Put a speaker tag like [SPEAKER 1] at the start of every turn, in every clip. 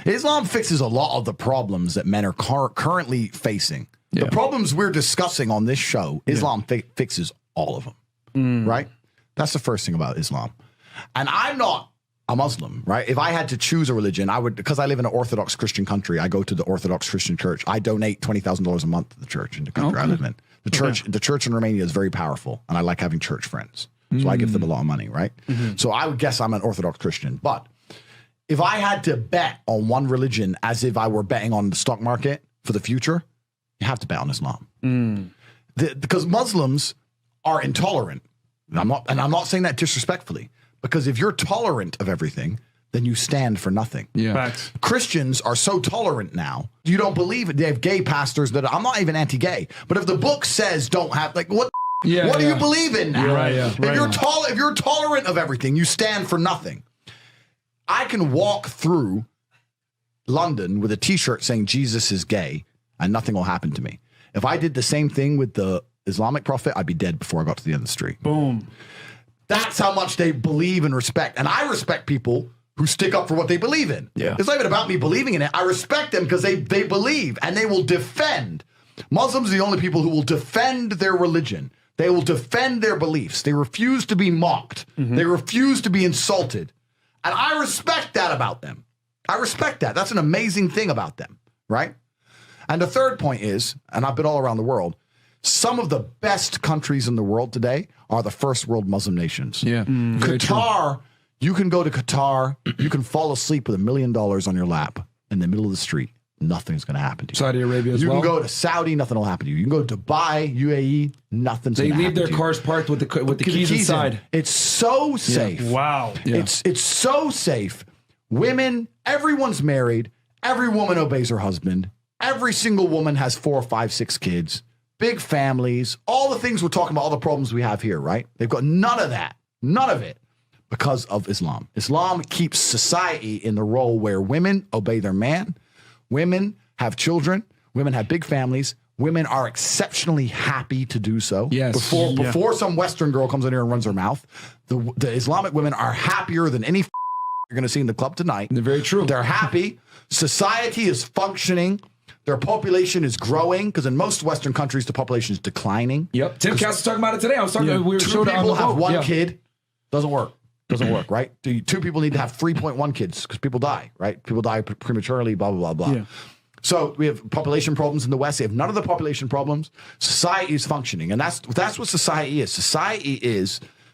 [SPEAKER 1] Islam fixes a lot of the problems that men are currently facing. The problems we're discussing on this show, Islam fixes all of them, right? That's the first thing about Islam. And I'm not a Muslim, right? If I had to choose a religion, I would, because I live in an Orthodox Christian country, I go to the Orthodox Christian church. I donate $20,000 a month to the church in the country I live in. The church in Romania is very powerful, and I like having church friends. So I give them a lot of money, right? So I would guess I'm an Orthodox Christian. But if I had to bet on one religion as if I were betting on the stock market for the future, you have to bet on Islam. Because Muslims are intolerant. And I'm not saying that disrespectfully, because if you're tolerant of everything, then you stand for nothing.
[SPEAKER 2] Facts.
[SPEAKER 1] Christians are so tolerant now. You don't believe it. They have gay pastors that I'm not even anti-gay, but if the book says don't have, like, what do you believe in now? If you're tolerant of everything, you stand for nothing. I can walk through London with a t-shirt saying Jesus is gay and nothing will happen to me. If I did the same thing with the Islamic prophet, I'd be dead before I got to the end of the street.
[SPEAKER 2] Boom.
[SPEAKER 1] That's how much they believe and respect. And I respect people who stick up for what they believe in. It's not even about me believing in it. I respect them because they believe and they will defend. Muslims are the only people who will defend their religion. They will defend their beliefs. They refuse to be mocked. They refuse to be insulted. And I respect that about them. I respect that. That's an amazing thing about them, right? And the third point is, and I've been all around the world, some of the best countries in the world today are the first world Muslim nations. Qatar, you can go to Qatar, you can fall asleep with $1 million on your lap in the middle of the street. Nothing's going to happen to you.
[SPEAKER 3] Saudi Arabia as well.
[SPEAKER 1] You can go to Saudi, nothing will happen to you. You can go to Dubai, UAE, nothing's going to happen to you.
[SPEAKER 3] They leave their cars parked with the keys inside.
[SPEAKER 1] It's so safe.
[SPEAKER 2] Wow.
[SPEAKER 1] It's so safe. Women, everyone's married. Every woman obeys her husband. Every single woman has 4, 5, 6 kids. Big families. All the things we're talking about, all the problems we have here, right? They've got none of that. None of it. Because of Islam. Islam keeps society in the role where women obey their man. Women have children. Women have big families. Women are exceptionally happy to do so. Before some Western girl comes in here and runs her mouth, the Islamic women are happier than any you're going to see in the club tonight.
[SPEAKER 3] They're very true.
[SPEAKER 1] They're happy. Society is functioning. Their population is growing because in most Western countries, the population is declining.
[SPEAKER 3] Yep. Tim Cass was talking about it today. I was talking. We were
[SPEAKER 1] two people have one kid. Doesn't work. Doesn't work, right? Two people need to have 3.1 kids because people die, right? People die prematurely, blah, blah, blah, blah. So we have population problems in the West. They have none of the population problems. Society is functioning. And that's what society is.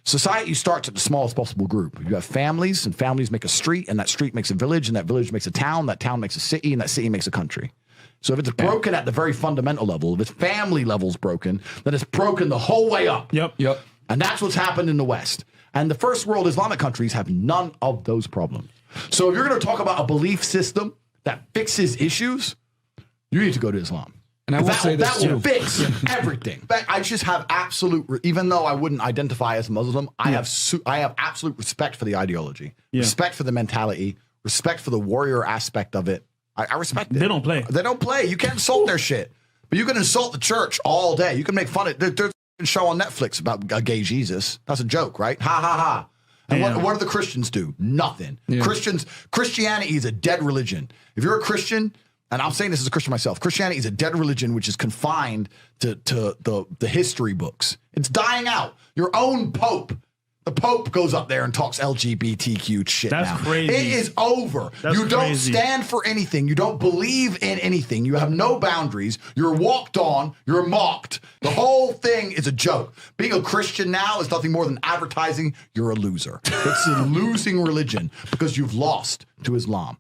[SPEAKER 1] Society starts at the smallest possible group. You have families, and families make a street, and that street makes a village, and that village makes a town, that town makes a city, and that city makes a country. So if it's broken at the very fundamental level, if its family level's broken, then it's broken the whole way up.
[SPEAKER 2] Yep.
[SPEAKER 1] And that's what's happened in the West. And the first world Islamic countries have none of those problems. So if you're going to talk about a belief system that fixes issues, you need to go to Islam.
[SPEAKER 3] And I will say this
[SPEAKER 1] that will fix everything. I just have absolute, even though I wouldn't identify as Muslim, I have absolute respect for the ideology, respect for the mentality, respect for the warrior aspect of it. I respect it.
[SPEAKER 2] They don't play.
[SPEAKER 1] They don't play. You can't insult their shit. But you can insult the church all day. You can make fun of it. There's a show on Netflix about a gay Jesus. That's a joke, right? Ha, ha, ha. And what do the Christians do? Nothing. Christianity is a dead religion. If you're a Christian, and I'm saying this as a Christian myself, Christianity is a dead religion which is confined to the history books. It's dying out. Your own Pope. The Pope goes up there and talks LGBTQ shit now.
[SPEAKER 2] That's crazy.
[SPEAKER 1] It is over. You don't stand for anything. You don't believe in anything. You have no boundaries. You're walked on. You're mocked. The whole thing is a joke. Being a Christian now is nothing more than advertising you're a loser. It's a losing religion because you've lost to Islam.